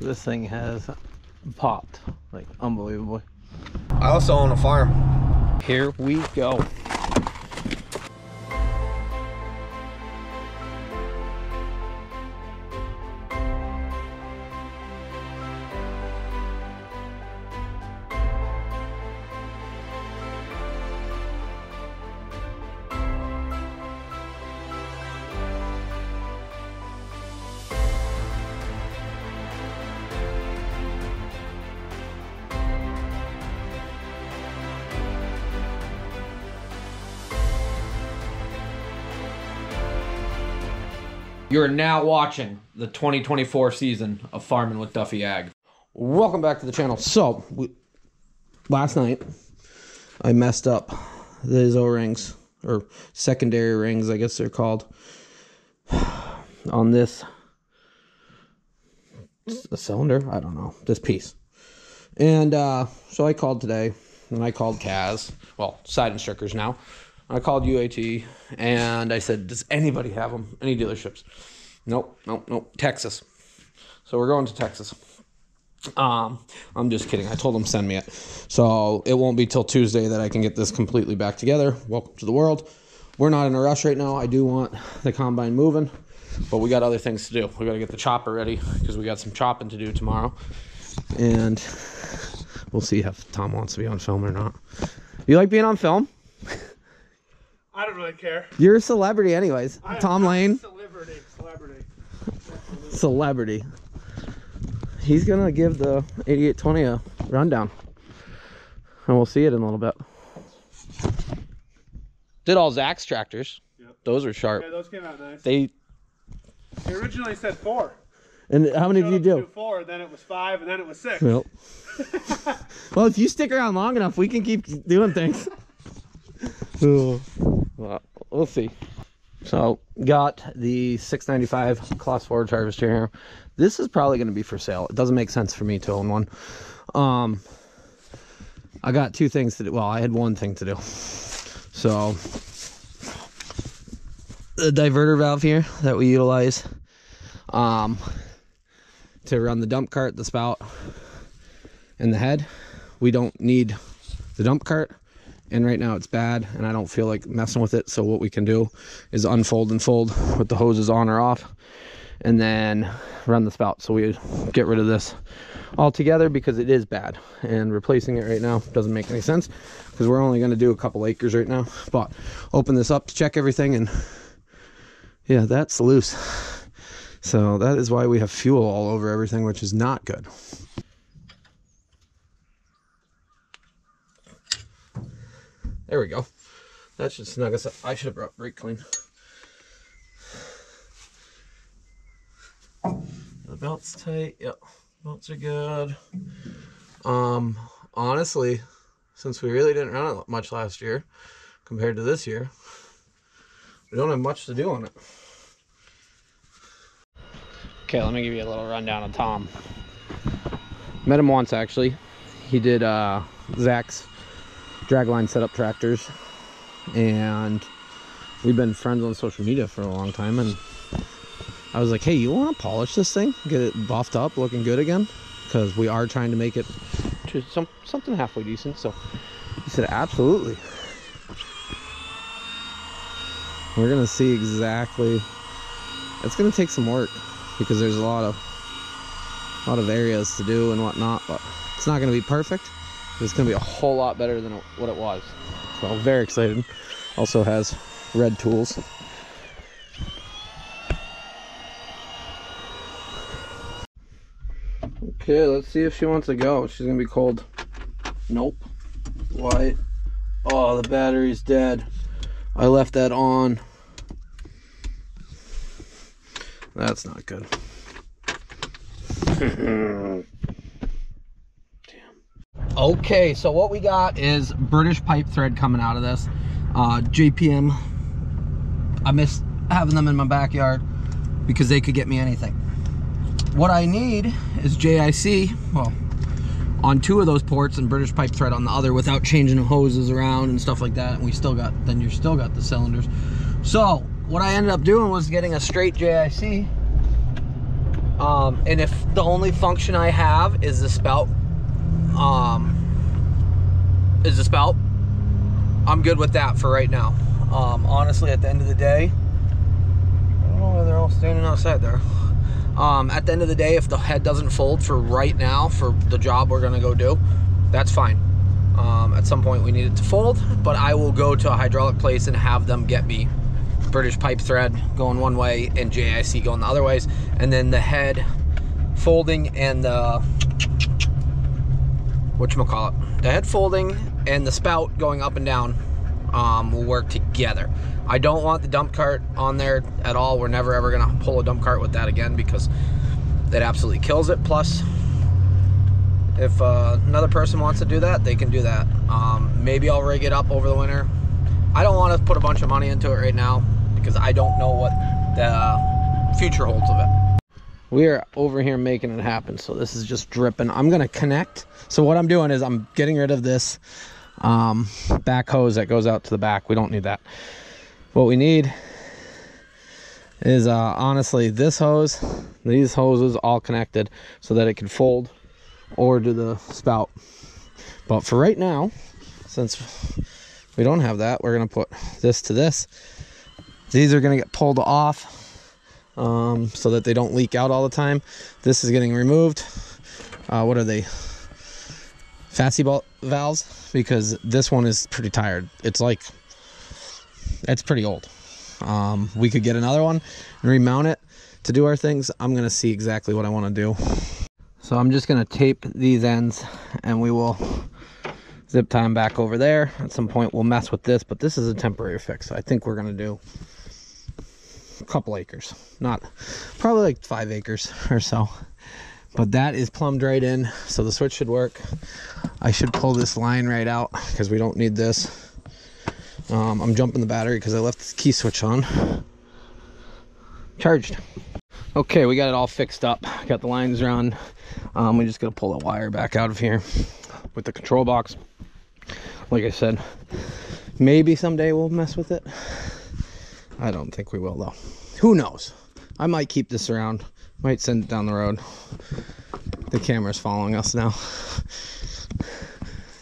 This thing has popped like unbelievably. I also own a farm. Here we go. You're now watching the 2024 season of Farming with Duffy Ag. Welcome back to the channel. So, last night, I messed up these O-rings, or secondary rings, I guess they're called, on this a cylinder. I don't know, this piece. And so I called today, and I called Kaz, well, Side Instructors now. I called UAT, and I said, does anybody have them? Any dealerships? Nope, nope, nope. Texas. So we're going to Texas. I'm just kidding. I told them send me it. So it won't be till Tuesday that I can get this completely back together. Welcome to the world. We're not in a rush right now. I do want the combine moving, but we got other things to do. We got to get the chopper ready because we got some chopping to do tomorrow. And we'll see if Tom wants to be on film or not. You like being on film? I don't really care. You're a celebrity anyways. Tom Lane. Celebrity. He's gonna give the 8820 a rundown. And we'll see it in a little bit. Did all Zach's tractors. Yep. Those are sharp. Yeah, those came out nice. They originally said 4. And how many did you do? 4, then it was 5, and then it was 6. Well, well, if you stick around long enough, we can keep doing things. Well, we'll see. So, got the 695 Class 4 harvester here. This is probably going to be for sale. It doesn't make sense for me to own one. I got 2 things to do. Well, I had 1 thing to do. So, the diverter valve here that we utilize to run the dump cart, the spout, and the head. We don't need the dump cart. And right now it's bad and I don't feel like messing with it. So what we can do is unfold and fold with the hoses on or off and then run the spout. So we get rid of this altogether because it is bad, and replacing it right now doesn't make any sense because we're only going to do a couple acres right now. But open this up to check everything, and yeah, that's loose. So that is why we have fuel all over everything, which is not good. There we go. That should snug us up. I should have brought brake clean. The belt's tight. Yep, belts are good. Honestly, since we really didn't run it much last year compared to this year, we don't have much to do on it. Okay, let me give you a little rundown on Tom. Met him once actually. He did Zach's dragline setup tractors, and we've been friends on social media for a long time, and I was like, hey, you want to polish this thing, get it buffed up, looking good again, because we are trying to make it to something halfway decent. So he said absolutely. We're gonna see exactly. It's gonna take some work because there's a lot of areas to do and whatnot, but it's not gonna be perfect. It's going to be a whole lot better than what it was. So I'm very excited. Also has red tools. Okay, let's see if she wants to go. She's going to be cold. Nope. White. Oh, the battery's dead. I left that on. That's not good. Okay, so what we got is British pipe thread coming out of this. JPM. I miss having them in my backyard because they could get me anything. What I need is JIC, well, on 2 of those ports and British pipe thread on the other without changing the hoses around and stuff like that. And you still got the cylinders. So what I ended up doing was getting a straight JIC And if the only function I have is the spout, I'm good with that for right now. Honestly, at the end of the day, I don't know why they're all standing outside there. At the end of the day, if the head doesn't fold for right now, for the job we're gonna go do, that's fine. At some point we need it to fold, but I will go to a hydraulic place and have them get me British pipe thread going one way and JIC going the other ways, and then the head folding and the the head folding and the spout going up and down will work together. I don't want the dump cart on there at all. We're never ever gonna pull a dump cart with that again because that absolutely kills it. Plus, if another person wants to do that, they can do that. Maybe I'll rig it up over the winter. I don't want to put a bunch of money into it right now because I don't know what the future holds of it. We are over here making it happen, so this is just dripping. I'm gonna connect. So what I'm doing is I'm getting rid of this back hose that goes out to the back. We don't need that. What we need is honestly this hose, these hoses all connected so that it can fold or do the spout. But for right now, since we don't have that, we're gonna put this to this. These are gonna get pulled off so that they don't leak out all the time. This is getting removed. What are they? Fascie valves, because this one is pretty tired. It's pretty old. We could get another one and remount it to do our things. I'm gonna see exactly what I want to do. So I'm just gonna tape these ends and we will zip tie them back over there. At some point we'll mess with this, but this is a temporary fix. I think we're gonna do a couple acres, not probably like 5 acres or so, but that is plumbed right in, so the switch should work. I should pull this line right out because we don't need this. I'm jumping the battery because I left the key switch on charged. Okay, we got it all fixed up, got the lines run. We just gotta pull the wire back out of here with the control box. Like I said, maybe someday we'll mess with it. I don't think we will though. Who knows? I might keep this around, might send it down the road. The camera's following us now.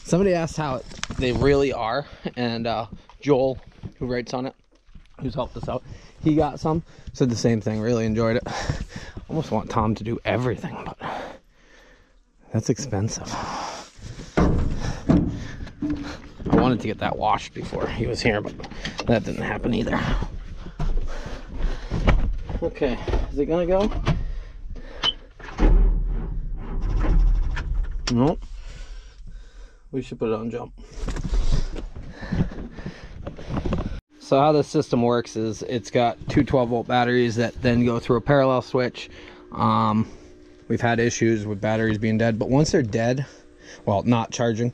Somebody asked how they really are, and Joel, who writes on it, who's helped us out, he got some, said the same thing, really enjoyed it. Almost want Tom to do everything, but that's expensive. I wanted to get that washed before he was here, but that didn't happen either. Okay, is it gonna go? Nope. We should put it on jump. So how this system works is it's got two 12-volt batteries that then go through a parallel switch. We've had issues with batteries being dead, but once they're dead, well, not charging,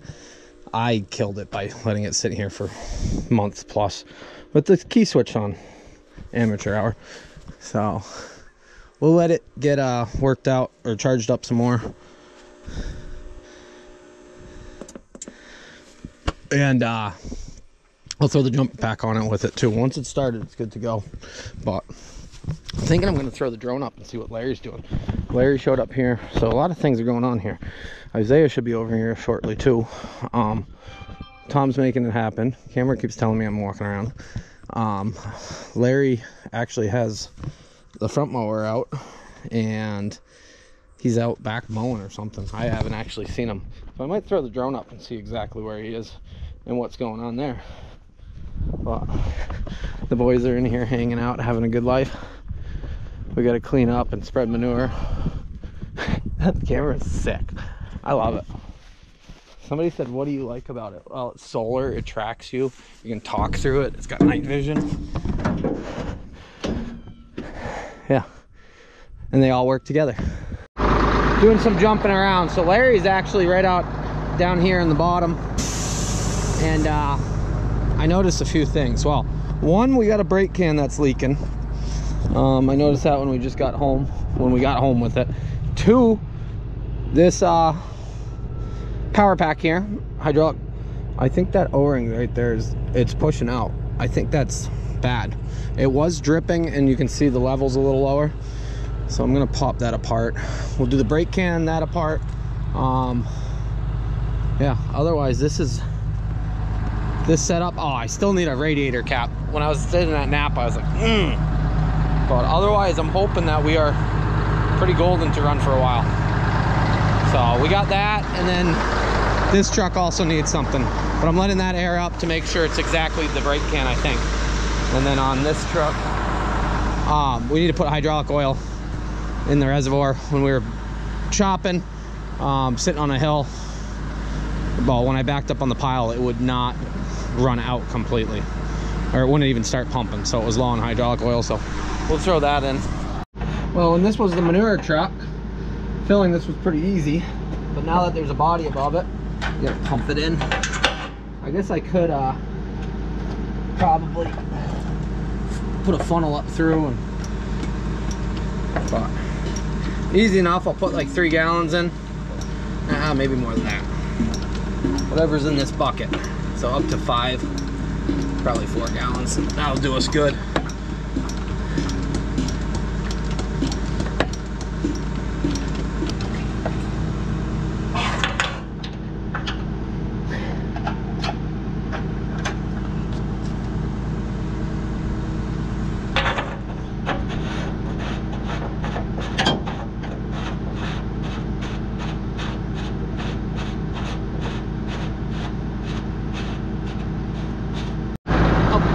I killed it by letting it sit here for months plus with the key switch on, amateur hour. So we'll let it get worked out or charged up some more. And I'll throw the jump pack on it with it too. Once it's started, it's good to go. But I'm thinking I'm going to throw the drone up and see what Larry's doing. Larry showed up here, so a lot of things are going on here. Isaiah should be over here shortly too. Tom's making it happen. Camera keeps telling me I'm walking around. Larry actually has the front mower out, and he's out back mowing or something. I haven't actually seen him, so I might throw the drone up and see exactly where he is and what's going on there. But the boys are in here hanging out, having a good life. We got to clean up and spread manure. That camera is sick. I love it. Somebody said, what do you like about it? Well, it's solar, it tracks you, you can talk through it, it's got night vision. Yeah, and they all work together. Doing some jumping around. So Larry's actually right out down here in the bottom, and I noticed a few things. Well, one, we got a brake can that's leaking. I noticed that when we just got home, when we got home with it. Two, this power pack here, hydraulic, I think that O-ring right there it's pushing out. I think that's bad. It was dripping and you can see the levels a little lower. So I'm gonna pop that apart. We'll do the brake can, that apart. Yeah, otherwise this setup. Oh, I still need a radiator cap. When I was sitting at Napa, I was like, But otherwise, I'm hoping that we are pretty golden to run for a while. So we got that, and then this truck also needs something. But I'm letting that air up to make sure it's exactly the brake can, I think. And then on this truck, we need to put hydraulic oil in the reservoir. When we were chopping, sitting on a hill, well, when I backed up on the pile, it would not run out completely, or it wouldn't even start pumping, so it was low on hydraulic oil. So we'll throw that in. Well, when this was the manure truck, filling this was pretty easy, but now that there's a body above it, you gotta pump it in. I guess I could probably put a funnel up through, but easy enough. I'll put like 3 gallons in, maybe more than that, whatever's in this bucket. So up to 5, probably 4 gallons. That'll do us good.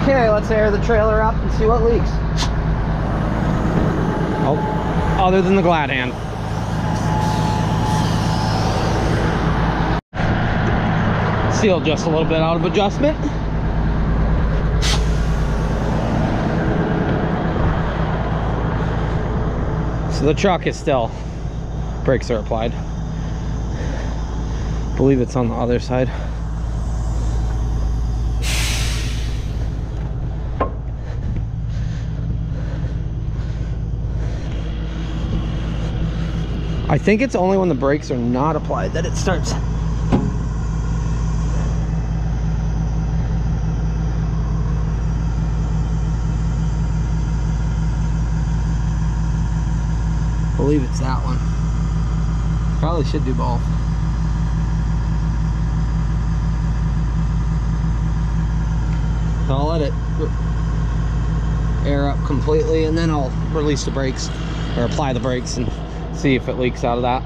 Okay, let's air the trailer up and see what leaks. Oh, other than the glad hand. Seal just a little bit out of adjustment. So the truck is still, brakes are applied. I believe it's on the other side. I think it's only when the brakes are not applied that it starts. I believe it's that one. Probably should do both. So I'll let it air up completely, and then I'll release the brakes, or apply the brakes, and see if it leaks out of that.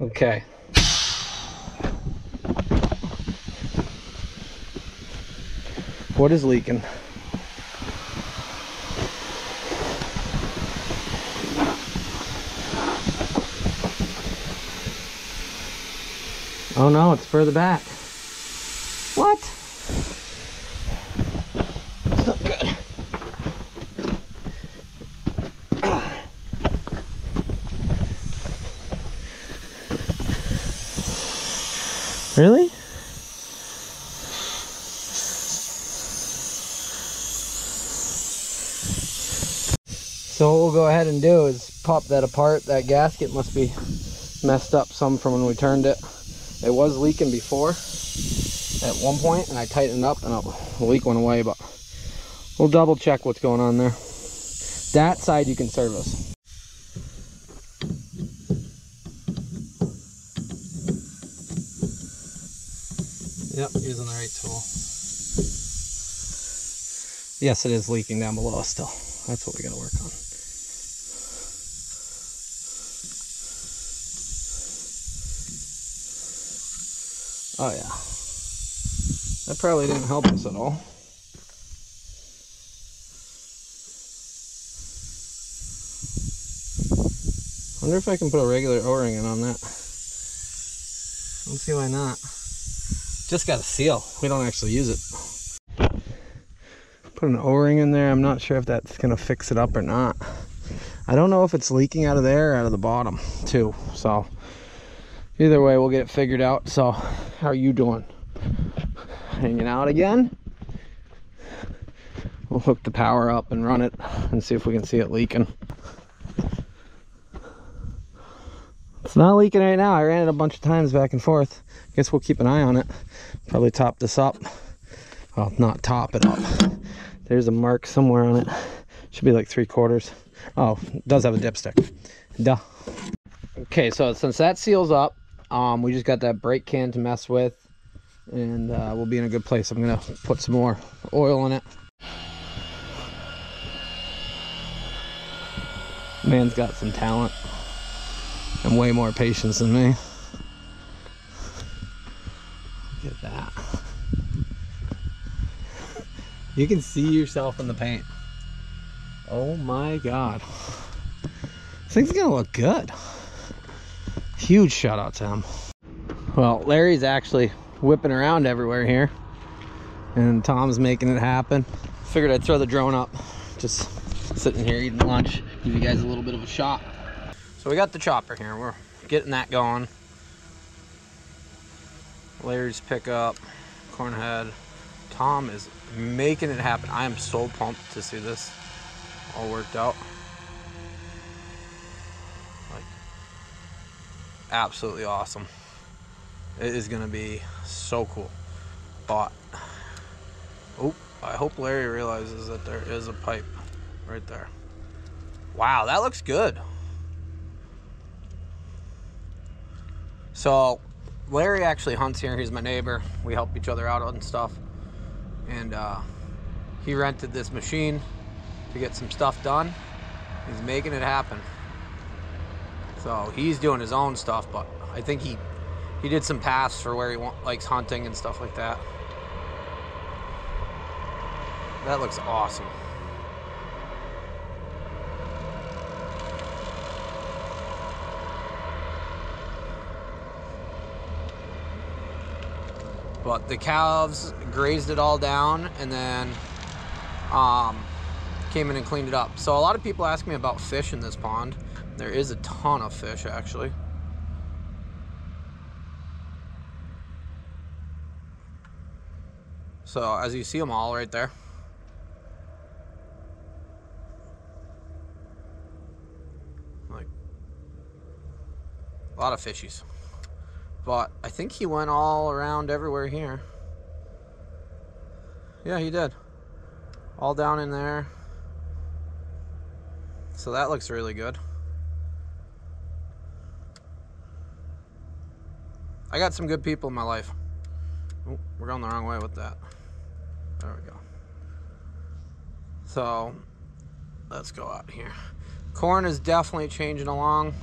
Okay. What is leaking? Oh no, it's further back. What? It's not good. Really? So what we'll go ahead and do is pop that apart. That gasket must be messed up some from when we turned it. It was leaking before at one point, and I tightened up and the leak went away, but we'll double check what's going on there. That side you can service. Yep, using the right tool. Yes, it is leaking down below us still. That's what we gotta work on. Oh yeah. That probably didn't help us at all. Wonder if I can put a regular O-ring in on that. Let's see why not. Just got a seal. We don't actually use it. Put an O-ring in there. I'm not sure if that's gonna fix it up or not. I don't know if it's leaking out of there or out of the bottom too. So either way, we'll get it figured out. So how are you doing? Hanging out again? We'll hook the power up and run it and see if we can see it leaking. It's not leaking right now. I ran it a bunch of times back and forth. Guess we'll keep an eye on it. Probably top this up. Well, not top it up. There's a mark somewhere on it. Should be like 3/4. Oh, it does have a dipstick. Duh. Okay, so since that seals up, we just got that brake can to mess with, and we'll be in a good place. I'm gonna put some more oil in it. Man's got some talent and way more patience than me. Look at that. You can see yourself in the paint. Oh my God. This thing's gonna look good. Huge shout out to him. Well, Larry's actually whipping around everywhere here, and Tom's making it happen. Figured I'd throw the drone up. Just sitting here eating lunch, give you guys a little bit of a shot. So we got the chopper here. We're getting that going. Larry's pickup, corn head. Tom is making it happen. I am so pumped to see this all worked out. Like, absolutely awesome. It is gonna be so cool. But, oh, I hope Larry realizes that there is a pipe right there. Wow, that looks good. So Larry actually hunts here. He's my neighbor. We help each other out on stuff. And he rented this machine to get some stuff done. He's making it happen. So he's doing his own stuff, but I think he did some paths for where he likes hunting and stuff like that. That looks awesome. But the calves grazed it all down and then came in and cleaned it up. So a lot of people ask me about fish in this pond. There is a ton of fish actually. So as you see them all right there. Like a lot of fishies. But I think he went all around everywhere here. Yeah, he did. All down in there. So that looks really good. I got some good people in my life. Oh, we're going the wrong way with that. There we go. So let's go out here. Corn is definitely changing along.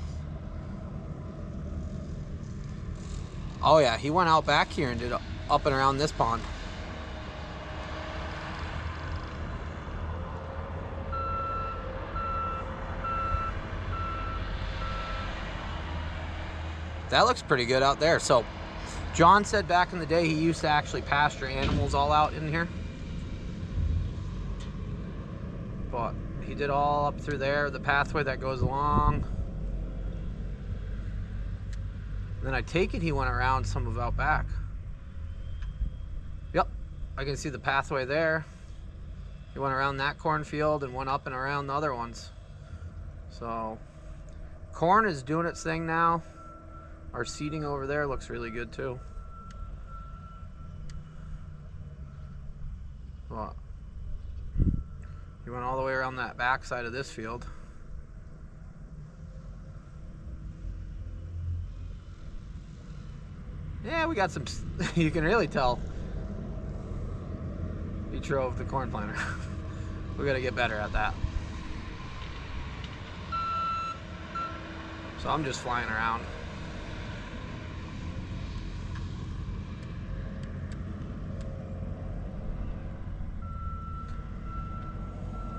Oh yeah, he went out back here and did up and around this pond. That looks pretty good out there. So John said back in the day he used to actually pasture animals all out in here. But he did all up through there, the pathway that goes along. Then I take it he went around some of out back. Yep, I can see the pathway there. He went around that cornfield and went up and around the other ones. So corn is doing its thing now. Our seeding over there looks really good too. But he went all the way around that back side of this field. Yeah, we got some, you can really tell he drove the corn planter. We gotta get better at that. So I'm just flying around.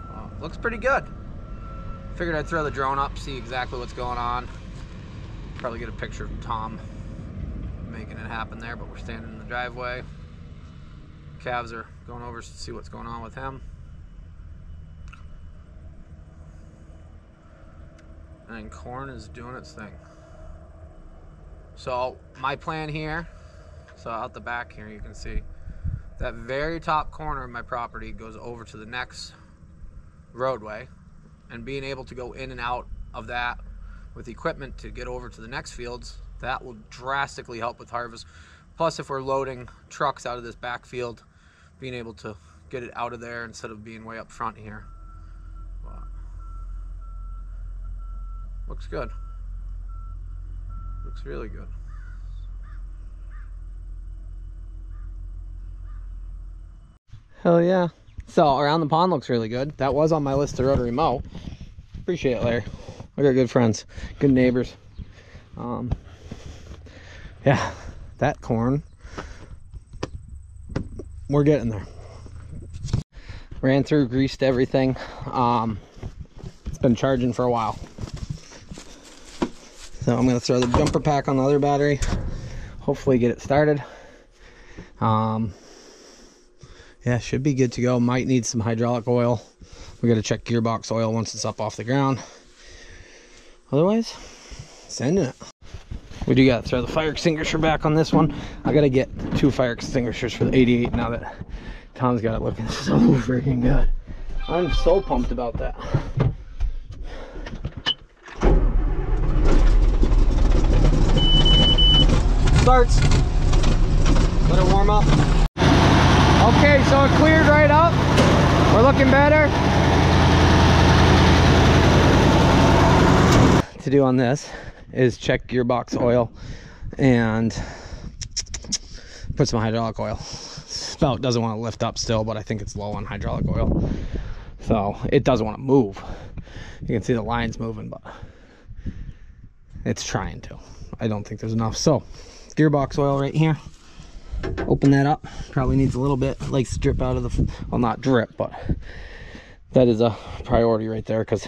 Well, looks pretty good. Figured I'd throw the drone up, see exactly what's going on. Probably get a picture of Tom making it happen there, but we're standing in the driveway. Calves are going over to see what's going on with him. And corn is doing its thing. So my plan here, so out the back here you can see that very top corner of my property goes over to the next roadway, and being able to go in and out of that with equipment to get over to the next fields, that will drastically help with harvest. Plus, if we're loading trucks out of this back field, being able to get it out of there instead of being way up front here. Well, Looks good. Looks really good. Hell yeah. So around the pond looks really good. That was on my list to rotary mow. Appreciate it, Larry. We got good friends, good neighbors. Yeah, that corn, we're getting there. Ran through, greased everything. It's been charging for a while. So I'm gonna throw the jumper pack on the other battery. Hopefully get it started. Yeah, should be good to go. Might need some hydraulic oil. We gotta check gearbox oil once it's up off the ground. Otherwise, sending it. We do gotta throw the fire extinguisher back on this one. I gotta get 2 fire extinguishers for the 88 now that Tom's got it looking so freaking good. I'm so pumped about that. Starts. Let it warm up. Okay, so it cleared right up. We're looking better. To do on this is check gearbox oil and put some hydraulic oil. Spout doesn't want to lift up still, but I think it's low on hydraulic oil, so it doesn't want to move. You can see the lines moving, but it's trying to. I don't think there's enough. So gearbox oil right here. Open that up. Probably needs a little bit. It likes to drip out of the, well, not drip, but that is a priority right there, because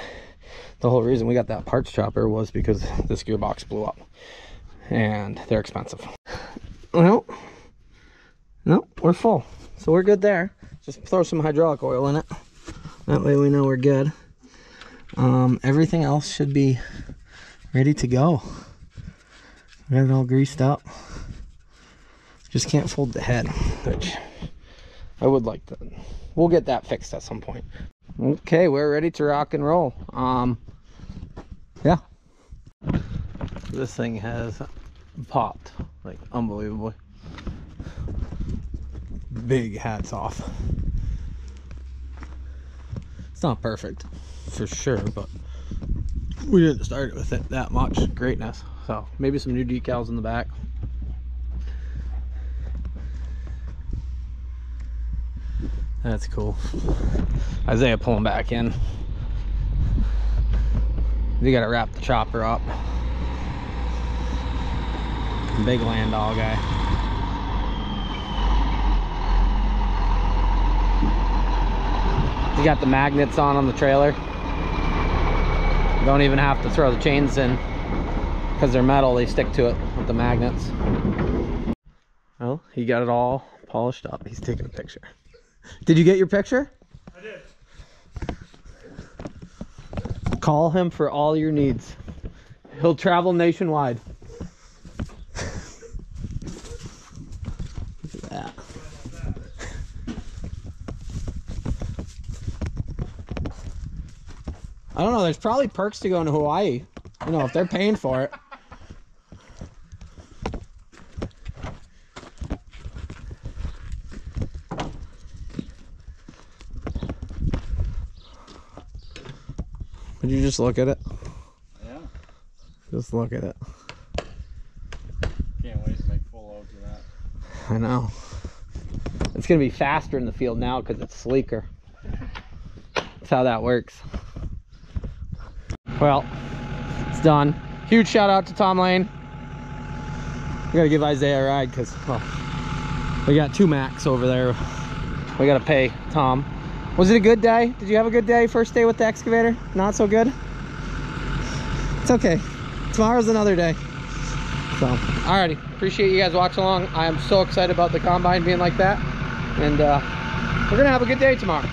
the whole reason we got that parts chopper was because this gearbox blew up and they're expensive. Well, no, we're full, so we're good there. Just throw some hydraulic oil in it, that way we know we're good. Everything else should be ready to go. Got it all greased up. Just can't fold the head, which I would like to. We'll get that fixed at some point. Okay, we're ready to rock and roll. Yeah, this thing has popped like unbelievably. Big hats off. It's not perfect for sure, but we didn't start it with it that much greatness. So maybe some new decals in the back. That's cool. Isaiah pulling back in. You gotta wrap the chopper up. Big land dog guy. You got the magnets on the trailer. Don't even have to throw the chains in because they're metal. They stick to it with the magnets. Well, he got it all polished up. He's taking a picture. Did you get your picture? I did. Call him for all your needs. He'll travel nationwide. Look at that. I don't know, there's probably perks to going to Hawaii. You know, if they're paying for it. Would you just look at it? Yeah. Just look at it. Can't wait to make full loads of that. I know. It's going to be faster in the field now because it's sleeker. That's how that works. Well, it's done. Huge shout out to Tom Lane. We got to give Isaiah a ride because, well, we got 2 Macs over there. We got to pay Tom. Was it a good day? Did you have a good day? First day with the excavator? Not so good? It's okay. Tomorrow's another day. So, alrighty. Appreciate you guys watching along. I am so excited about the combine being like that. And we're going to have a good day tomorrow.